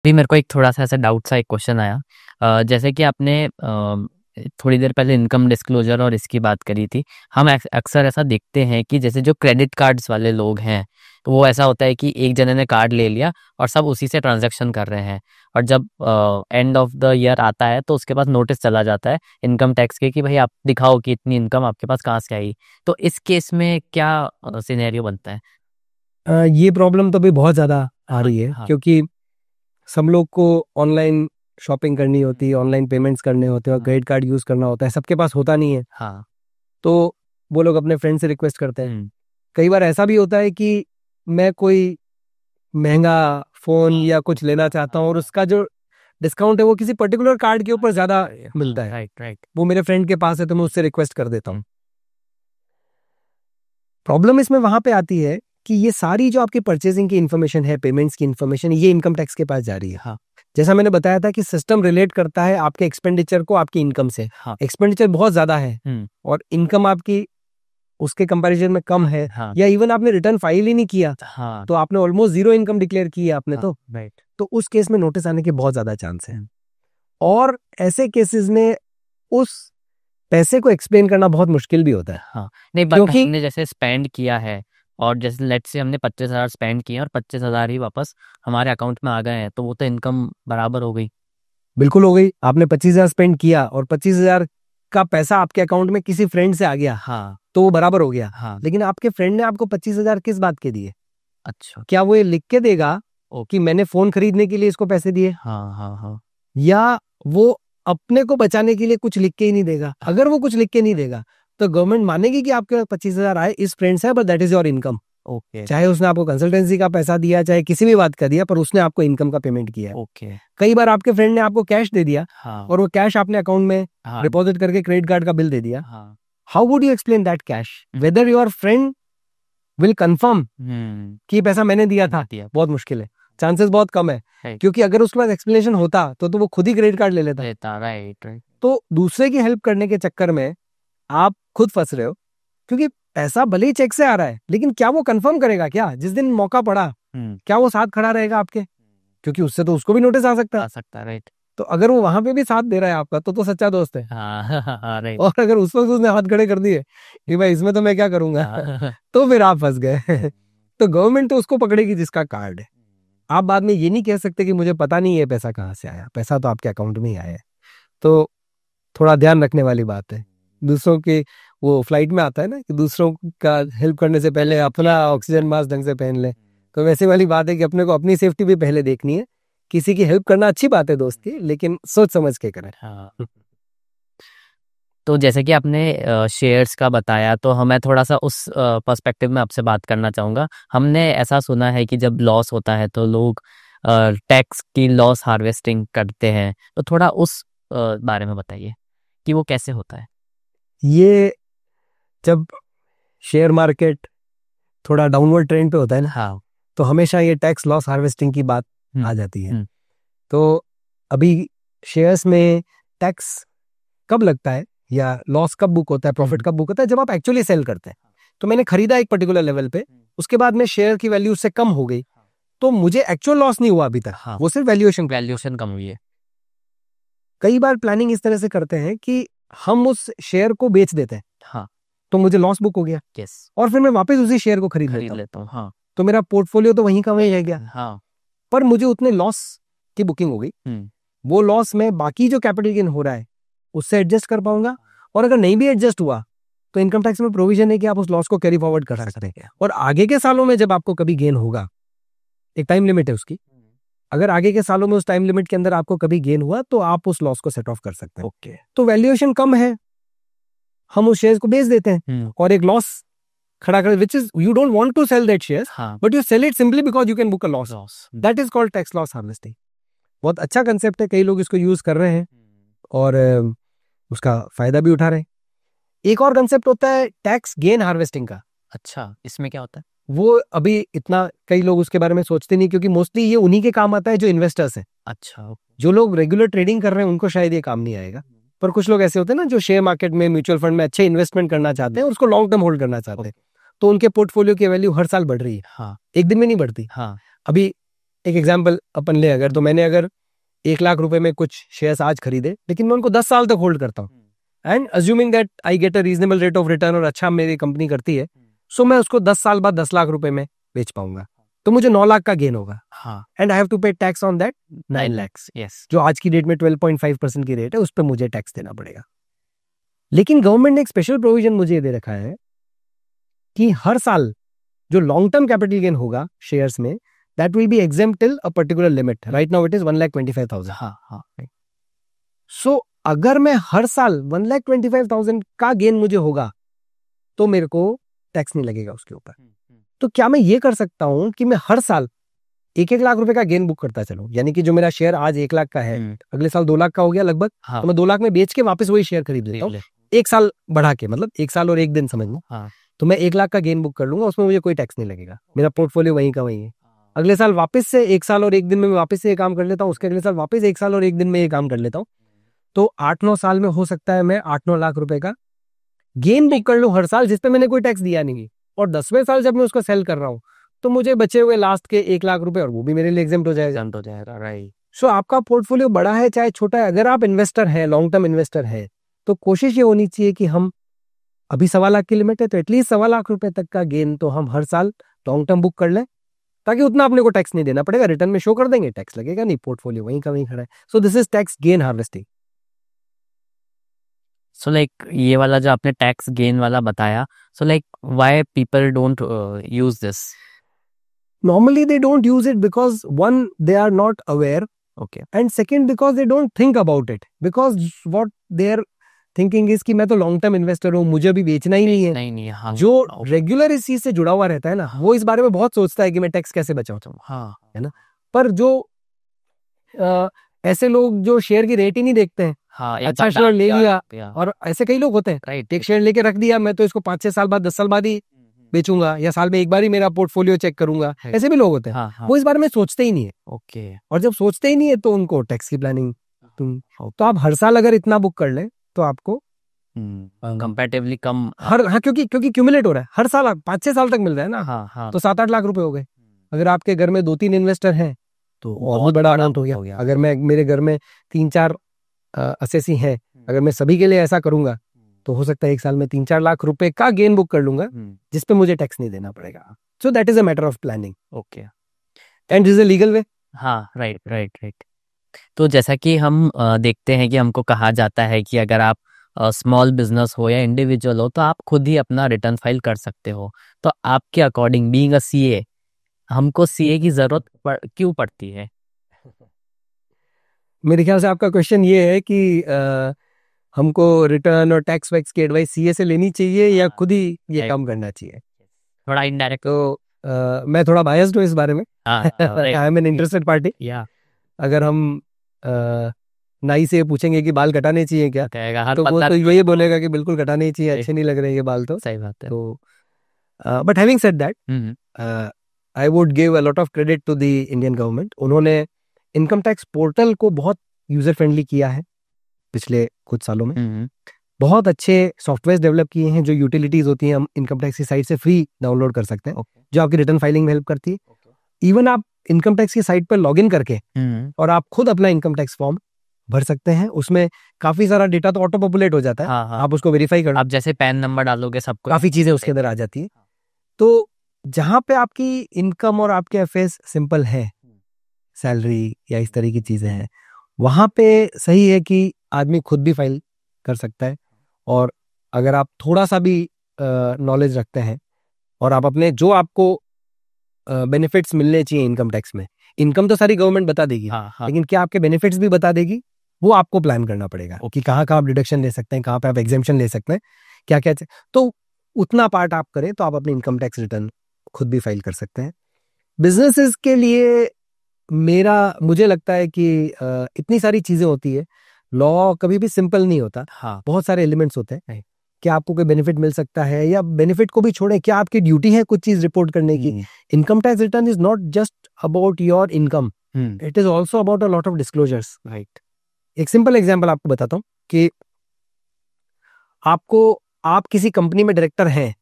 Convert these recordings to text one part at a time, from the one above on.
भी मेरे को एक थोड़ा सा ऐसा डाउट सा एक क्वेश्चन आया। जैसे कि आपने थोड़ी देर पहले इनकम डिस्क्लोजर और इसकी बात करी थी। हम अक्सर ऐसा देखते हैं कि जैसे जो क्रेडिट कार्ड्स वाले लोग हैं, तो वो ऐसा होता है कि एक जने ने कार्ड ले लिया और सब उसी से ट्रांजैक्शन कर रहे हैं, और जब एंड ऑफ द ईयर आता है तो उसके पास नोटिस चला जाता है इनकम टैक्स के कि भाई आप दिखाओ कि इतनी इनकम आपके पास कहाँ से आई। तो इस केस में क्या सिनेरियो बनता है? ये प्रॉब्लम तो अभी बहुत ज़्यादा आ रही है, हाँ। क्योंकि सब लोग को ऑनलाइन शॉपिंग करनी होती है, ऑनलाइन पेमेंट्स करने होते हैं और क्रेडिट कार्ड यूज़ करना होता है, सबके पास होता नहीं है। हाँ। तो वो लोग अपने फ्रेंड से रिक्वेस्ट करते हैं। हम्म। कई बार ऐसा भी होता है कि मैं कोई महंगा फ़ोन या कुछ लेना चाहता हूँ और उसका जो डिस्काउंट है वो किसी पर्टिकुलर कार्ड के ऊपर ज़्यादा मिलता है। राइट। वो मेरे फ्रेंड के पास है तो मैं उससे रिक्वेस्ट कर देता हूँ। प्रॉब्लम इसमें वहां पे आती है कि ये सारी जो आपकी परचेजिंग की इन्फॉर्मेशन है, पेमेंट्स की इन्फॉर्मेशन, ये इनकम टैक्स के पास जा रही है। हाँ। जैसा मैंने बताया था कि सिस्टम रिलेट करता है आपके एक्सपेंडिचर को आपकी इनकम से। हाँ। एक्सपेंडिचर बहुत ज्यादा है और इनकम आपकी उसके कंपैरिजन में कम है, हाँ। या इवन आपने रिटर्न फाइल ही नहीं किया, हाँ। तो आपने ऑलमोस्ट जीरो इनकम डिक्लेयर की है आपने। हाँ, तो राइट। तो उस केस में नोटिस आने के बहुत ज्यादा चांस है। और ऐसे केसेस में उस पैसे को एक्सप्लेन करना बहुत मुश्किल भी होता है। हाँ, नहीं, बट क्योंकि हमने जैसे स्पेंड किया है, और जैसे लेट से हमने 25,000 स्पेंड किए और 25,000 ही वापस हमारे अकाउंट में आ गए हैं, तो वो तो इनकम बराबर हो गई। बिल्कुल हो गई। आपने 25,000 स्पेंड किया और 25,000 का पैसा आपके अकाउंट में किसी फ्रेंड से आ गया, हाँ। तो वो बराबर हो गया। हाँ। लेकिन आपके फ्रेंड ने आपको 25,000 किस बात के दिए? अच्छा। क्या वो ये लिख के देगा कि मैंने फोन खरीदने के लिए इसको पैसे दिए, हाँ। हाँ। हाँ। या वो अपने को बचाने के लिए कुछ लिख के ही नहीं देगा? अगर वो कुछ लिख के नहीं देगा तो गवर्नमेंट मानेगी कि आपके 25,000 आए इस फ्रेंड से, but that is your income. Okay. चाहे उसने आपको कंसल्टेंसी का पैसा दिया, चाहे किसी भी बात का दिया, पर उसने आपको इनकम का पेमेंट किया है। ओके। कई बार आपके फ्रेंड ने आपको कैश दे दिया हाँ। और वो कैश आपने अकाउंट में हाँ। डिपॉजिट करके क्रेडिट कार्ड का बिल दे दिया। हाँ। How would you explain that cash? Whether your friend will confirm कि ये पैसा मैंने दिया था, बहुत मुश्किल है, चांसेस बहुत कम है। क्योंकि अगर उसके पास एक्सप्लेनेशन होता तो वो खुद ही क्रेडिट कार्ड ले लेता। राइट। तो दूसरे की हेल्प करने के चक्कर में आप खुद फंस रहे हो, क्योंकि पैसा भले ही चेक से आ रहा है, लेकिन क्या वो कंफर्म करेगा? क्या जिस दिन मौका पड़ा क्या वो साथ खड़ा रहेगा आपके? क्योंकि उससे तो उसको भी नोटिस आ सकता है। राइट। तो अगर वो वहां पे भी साथ दे रहा है आपका, तो सच्चा दोस्त है। हाँ। राइट। और अगर उस वक्त उसने हाथ खड़े कर दिए कि भाई इसमें तो मैं क्या करूंगा, तो फिर आप फंस गए। तो गवर्नमेंट तो उसको पकड़ेगी जिसका कार्ड है। आप बाद में ये नहीं कह सकते कि मुझे पता नहीं है पैसा कहाँ से आया, पैसा तो आपके अकाउंट में ही आया है। तो थोड़ा ध्यान रखने वाली बात है। दूसरों के, वो फ्लाइट में आता है ना कि दूसरों का हेल्प करने से पहले अपना ऑक्सीजन मास्क ढंग से पहन ले, तो वैसे वाली बात है कि अपने को अपनी सेफ्टी भी पहले देखनी है। किसी की हेल्प करना अच्छी बात है दोस्त की, लेकिन सोच समझ के करें। हाँ। तो जैसे कि आपने शेयर्स का बताया, तो हमें थोड़ा सा उस पर्सपेक्टिव में आपसे बात करना चाहूँगा। हमने ऐसा सुना है कि जब लॉस होता है तो लोग टैक्स की लॉस हार्वेस्टिंग करते हैं, तो थोड़ा उस बारे में बताइए कि वो कैसे होता है। ये जब शेयर मार्केट थोड़ा डाउनवर्ड ट्रेंड पे होता है ना, हाँ। तो हमेशा ये टैक्स लॉस हार्वेस्टिंग की बात आ जाती है। तो अभी शेयर्स में टैक्स कब लगता है या लॉस कब बुक होता है, प्रॉफिट कब बुक होता है? जब आप एक्चुअली सेल करते हैं। तो मैंने खरीदा एक पर्टिकुलर लेवल पे, उसके बाद में शेयर की वैल्यू उससे कम हो गई, तो मुझे एक्चुअल लॉस नहीं हुआ अभी तक। वो सिर्फ वैल्यूएशन कम हुई है। कई बार प्लानिंग इस तरह से करते हैं कि हम उस शेयर को बेच देते हैं। हाँ। तो मुझे लॉस बुक हो गया। और फिर मैं वापस उसी शेयर को खरीद लेता हूँ। हाँ। तो मेरा पोर्टफोलियो तो वहीं का वहीं रह गया। हाँ। पर मुझे उतने लॉस की बुकिंग हो गई। वो लॉस में बाकी जो कैपिटल गेन हो रहा है उससे एडजस्ट कर पाऊंगा। और अगर नहीं भी एडजस्ट हुआ तो इनकम टैक्स में प्रोविजन है कि आप उस लॉस को कैरी फॉरवर्ड कर सकते हैं। और आगे के सालों में जब आपको कभी गेन होगा, एक टाइम लिमिट है उसकी, अगर आगे के सालों में उस टाइम लिमिट के अंदर आपको कभी गेन हुआ तो आप उस लॉस को सेट ऑफ कर सकते हैं। तो वैल्यूएशन कम है, हम उस शेयर्स को बेच देते हैं और एक लॉस खड़ा कर, which is you don't want to sell that shares, but you sell it simply because you can book a loss. That is called tax loss harvesting. बहुत अच्छा कंसेप्ट है, कई लोग इसको यूज कर रहे हैं और उसका फायदा भी उठा रहे हैं। एक और कंसेप्ट होता है टैक्स गेन हार्वेस्टिंग का। अच्छा, इसमें क्या होता है? वो अभी इतना कई लोग उसके बारे में सोचते नहीं, क्योंकि मोस्टली ये उन्हीं के काम आता है जो इन्वेस्टर्स हैं। अच्छा। जो लोग रेगुलर ट्रेडिंग कर रहे हैं उनको शायद ये काम नहीं आएगा, पर कुछ लोग ऐसे होते हैं ना जो शेयर मार्केट में, म्यूचुअल फंड में अच्छे इन्वेस्टमेंट करना चाहते हैं और उसको लॉन्ग टर्म होल्ड करना चाहते हैं। तो उनके पोर्टफोलियो की वैल्यू हर साल बढ़ रही है। एक दिन में नहीं बढ़ती। अभी एक एग्जाम्पल अपन ले अगर, तो मैंने अगर 1 लाख रुपए में कुछ शेयर्स आज खरीदे, लेकिन मैं उनको 10 साल तक होल्ड करता हूँ, and assuming that I get a reasonable rate of return और अच्छा मेरी कंपनी करती है, सो मैं उसको 10 साल बाद 10 लाख रुपए में बेच पाऊंगा, तो मुझे 9 लाख का गेन होगा, एंड आई हैव टू पे टैक्स ऑन दैट 9 lakhs, जो आज की डेट में 12.5% की रेट है, उस पर मुझे टैक्स देना पड़ेगा। लेकिन गवर्नमेंट ने एक स्पेशल प्रोविजन मुझे दे रखा है कि हर साल जो लॉन्ग टर्म कैपिटल गेन होगा शेयर्स में, that will be exempt till a particular limit, right now it is 1,25,000। सो अगर मैं हर साल 1,25,000 का गेन मुझे होगा तो मेरे को टैक्स नहीं लगेगा उसके ऊपर। तो क्या मैं ये कर सकता हूं कि मैं हर साल 1-1 लाख रुपए का गेन बुक करता चलूं, यानी कि जो मेरा शेयर आज 1 लाख का है, अगले साल 2 लाख का हो गया लगभग, तो मैं 2 लाख में बेच के वापस वही शेयर खरीद लेता हूँ, 1 साल बढ़ा के, मतलब 1 साल और 1 दिन समझना, तो मैं 1 लाख का गेन बुक कर लूंगा, उसमें मुझे कोई टैक्स नहीं लगेगा, मेरा पोर्टफोलियो वहीं का वहीं है। अगले साल वापस से 1 साल और 1 दिन में मैं वापस से ये काम कर लेता हूँ, उसके अगले साल वापस 1 साल और 1 दिन में ये काम कर लेता हूँ, तो 8-9 साल में हो सकता है मैं 8-9 लाख रुपए का गेन बुक कर लूं हर साल, जिसपे मैंने कोई टैक्स दिया नहीं, और 10वें साल जब मैं उसको सेल कर रहा हूँ तो मुझे बचे हुए लास्ट के 1 लाख रुपए, और वो भी मेरे लिए एग्जेम्प्ट हो जाएगा। राइट। सो आपका पोर्टफोलियो बड़ा है चाहे छोटा है, अगर आप इन्वेस्टर हैं, लॉन्ग टर्म इन्वेस्टर है, तो कोशिश ये होनी चाहिए कि हम, अभी 1.25 लाख की लिमिट है, तो एटलीस्ट 1.25 लाख रुपए तक का गेन तो हम हर साल लॉन्ग टर्म बुक कर लें, ताकि उतना अपने को टैक्स नहीं देना पड़ेगा, रिटर्न में शो कर देंगे, टैक्स लगेगा नहीं, पोर्टफोलियो वहीं का वहीं खड़ा है। So this is tax gain harvesting. So like ये वाला जो आपने टैक्स गेन वाला बताया, so like why people don't use this? Normally they don't use it because one, they are not aware, Okay. and second because they don't think about it, because what they are thinking is कि मैं तो long term investor हूँ, मुझे अभी बेचना ही नहीं है। नहीं, हाँ। जो रेगुलर इस चीज से जुड़ा हुआ रहता है ना, वो इस बारे में बहुत सोचता है कि मैं टैक्स कैसे बचाऊं, हाँ, है ना। पर जो ऐसे लोग जो शेयर की रेट ही नहीं देखते हैं, हाँ, अच्छा शेयर ले लिया, और ऐसे कई लोग होते हैं, राइट, एक शेयर लेके रख दिया, मैं तो इसको 5-6 साल बाद 10 साल बाद ही बेचूंगा, या साल में एक बार ही मेरा पोर्टफोलियो चेक करूंगा, ऐसे भी लोग होते हैं। हाँ, हाँ। वो इस बारे में सोचते ही नहीं है। ओके। और जब सोचते ही नहीं है तो उनको टैक्स की प्लानिंग, तो आप हर साल अगर इतना बुक कर ले तो आपको कंपैरेटिवली कम, हाँ, क्योंकि क्यूमुलेट हो रहा है, हर साल 5-6 साल तक मिल रहा है ना, हाँ, तो 7-8 लाख रुपए हो गए। अगर आपके घर में 2-3 इन्वेस्टर हैं तो और भी बड़ा अमाउंट हो गया। अगर मैं, मेरे घर में 3-4 असेसी हैं, अगर मैं सभी के लिए ऐसा करूंगा तो हो सकता है एक साल में 3-4 लाख रुपए का गेन बुक कर लूंगा, जिसपे मुझे टैक्स नहीं देना पड़ेगा। So that is a matter of planning. Okay. And this is a legal way. हाँ, राइट। तो जैसा कि हम देखते हैं कि हमको कहा जाता है कि अगर आप स्मॉल बिजनेस हो या इंडिविजुअल हो तो आप खुद ही अपना रिटर्न फाइल कर सकते हो, तो आपके अकॉर्डिंग बीइंग अ सीए, हमको सीए की जरूरत क्यों पड़ती है? मेरे ख्याल से आपका क्वेश्चन ये है कि हमको रिटर्न और टैक्स वैक्स की एडवाइस सीए से लेनी चाहिए या खुद ही ये काम करना चाहिए। थोड़ा इनडायरेक्ट। तो मैं थोड़ा बायस्ड हूँ इस बारे में। I am an interested party. अगर हम नाई से पूछेंगे कि बाल कटाने चाहिए क्या, तो वो तो यही बोलेगा कि बिल्कुल कटाने चाहिए, अच्छे नहीं लग रहे ये बाल। तो सही बात है। तो but having said that, I would give a lot of credit to the Indian government. उन्होंने इनकम टैक्स पोर्टल को बहुत यूजर फ्रेंडली किया है पिछले कुछ सालों में। बहुत अच्छे सॉफ्टवेयर डेवलप किए हैं, जो यूटिलिटीज होती हैं हम इनकम टैक्स की साइट से फ्री डाउनलोड कर सकते हैं, जो आपकी रिटर्न फाइलिंग में हेल्प करती है। इवन आप इनकम टैक्स की साइट पर लॉग इन करके और आप खुद अपना इनकम टैक्स फॉर्म भर सकते हैं। उसमें काफी सारा डेटा तो ऑटो पॉपुलेट हो जाता है। आप उसको वेरीफाई कर, आप जैसे पैन नंबर डालोगे सब काफी चीजें उसके अंदर आ जाती है। तो जहां पे आपकी इनकम और आपके अफेयर्स सिंपल है, सैलरी या इस तरह की चीजें हैं, वहां पे सही है कि आदमी खुद भी फाइल कर सकता है। और अगर आप थोड़ा सा भी नॉलेज रखते हैं और आप अपने जो आपको बेनिफिट्स मिलने चाहिए इनकम टैक्स में, इनकम तो सारी गवर्नमेंट बता देगी, लेकिन क्या आपके बेनिफिट्स भी बता देगी, वो आपको प्लान करना पड़ेगा कि कहाँ कहाँ आप डिडक्शन ले सकते हैं, कहाँ पे आप एग्जेम्पशन ले सकते हैं, क्या क्या। तो उतना पार्ट आप करें तो आप अपनी इनकम टैक्स रिटर्न खुद भी फाइल कर सकते हैं। बिजनेसेस के लिए मुझे लगता है कि इतनी सारी चीजें होती है, लॉ कभी भी सिंपल नहीं होता। बहुत सारे एलिमेंट्स होते हैं। क्या आपको कोई बेनिफिट मिल सकता है, या बेनिफिट को भी छोड़े, क्या आपकी ड्यूटी है कुछ चीज रिपोर्ट करने की। Income tax return is not just about your income, it is also about a lot of disclosures. Right. एक सिंपल एग्जाम्पल आपको बताता हूँ कि आप किसी कंपनी में डायरेक्टर हैं,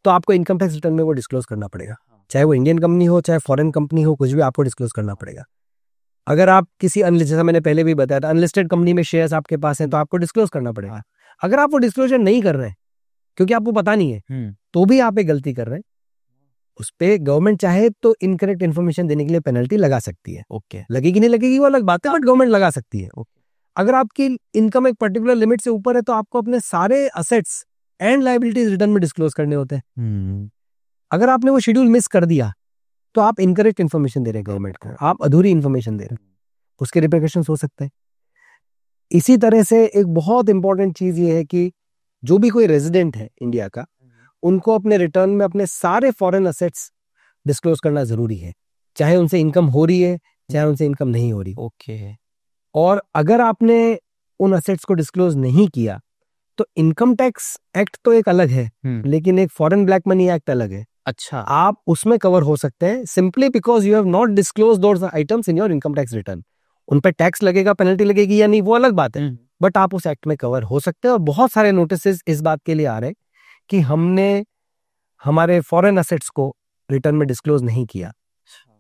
तो आपको इनकम टैक्स रिटर्न में वो डिस्क्लोज करना पड़ेगा, चाहे वो इंडियन कंपनी हो चाहे फॉरेन कंपनी हो, कुछ भी आपको डिस्क्लोज करना पड़ेगा। अगर आप किसी जैसा मैंने पहले भी बताया था, अनलिस्टेड कंपनी में शेयर्स आपके पास हैं तो आपको डिस्क्लोज करना पड़ेगा। अगर आप वो डिस्क्लोजर नहीं कर रहे हैं क्योंकि आपको पता नहीं है, तो भी आप एक गलती कर रहे हैं। उस पे गवर्नमेंट चाहे तो इनकरेक्ट इन्फॉर्मेशन देने के लिए पेनल्टी लगा सकती है। ओके, लगेगी नहीं लगेगी वो अलग बात है, बट गवर्नमेंट लगा सकती है। अगर आपकी इनकम एक पर्टिकुलर लिमिट से ऊपर है तो आपको अपने सारे असेट्स एंड लायबिलिटीज रिटर्न में डिस्क्लोज करने होते हैं। अगर आपने वो शेड्यूल मिस कर दिया तो आप इनकरेक्ट इन्फॉर्मेशन दे रहे हैं गवर्नमेंट को, आप अधूरी इन्फॉर्मेशन दे रहे हैं, उसके रिपरकशंस हो सकते हैं। इसी तरह से एक बहुत इंपॉर्टेंट चीज ये है कि जो भी कोई रेजिडेंट है इंडिया का, उनको अपने रिटर्न में अपने सारे फॉरेन असेट्स डिस्क्लोज करना जरूरी है, चाहे उनसे इनकम हो रही है चाहे उनसे इनकम नहीं हो रही। ओके। और अगर आपने उन असेट्स को डिस्क्लोज नहीं किया तो इनकम टैक्स एक्ट तो एक अलग है, लेकिन एक फॉरेन ब्लैक मनी एक्ट अलग है। अच्छा, आप उसमें कवर हो सकते हैं simply because you have not disclose those items in your income tax return. उन पे टैक्स लगेगा, पेनल्टी लगेगी या नहीं, वो अलग बात है, बट आप उस एक्ट में कवर हो सकते हैं। और बहुत सारे नोटिस इस बात के लिए आ रहे हैं कि हमने हमारे फॉरेन असेट्स को रिटर्न में डिस्क्लोज नहीं किया।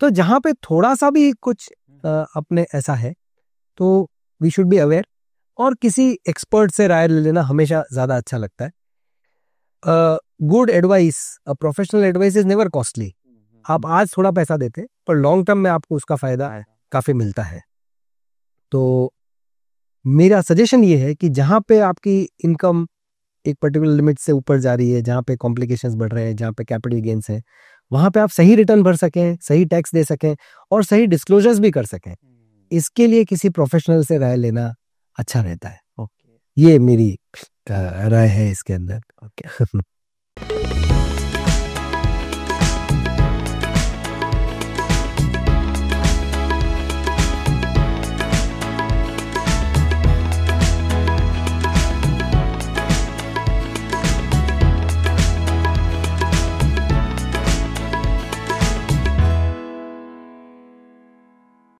तो जहां पे थोड़ा सा भी कुछ अपने ऐसा है तो वी शुड बी अवेयर, और किसी एक्सपर्ट से राय ले लेना हमेशा ज्यादा अच्छा लगता है। Good advice, professional advice is never costly. आप आज थोड़ा पैसा देते पर लॉन्ग टर्म में आपको उसका फायदा काफी मिलता है। तो मेरा सजेशन ये है कि जहां पे आपकी इनकम एक पर्टिकुलर लिमिट से ऊपर जा रही है, जहां पे कॉम्प्लिकेशंस बढ़ रहे हैं, जहां पे कैपिटल गेन्स हैं, वहां पे आप सही रिटर्न भर सकें, सही टैक्स दे सकें और सही डिस्क्लोजर्स भी कर सकें, इसके लिए किसी प्रोफेशनल से राय लेना अच्छा रहता है। ये मेरी राय है इसके अंदर। ओके।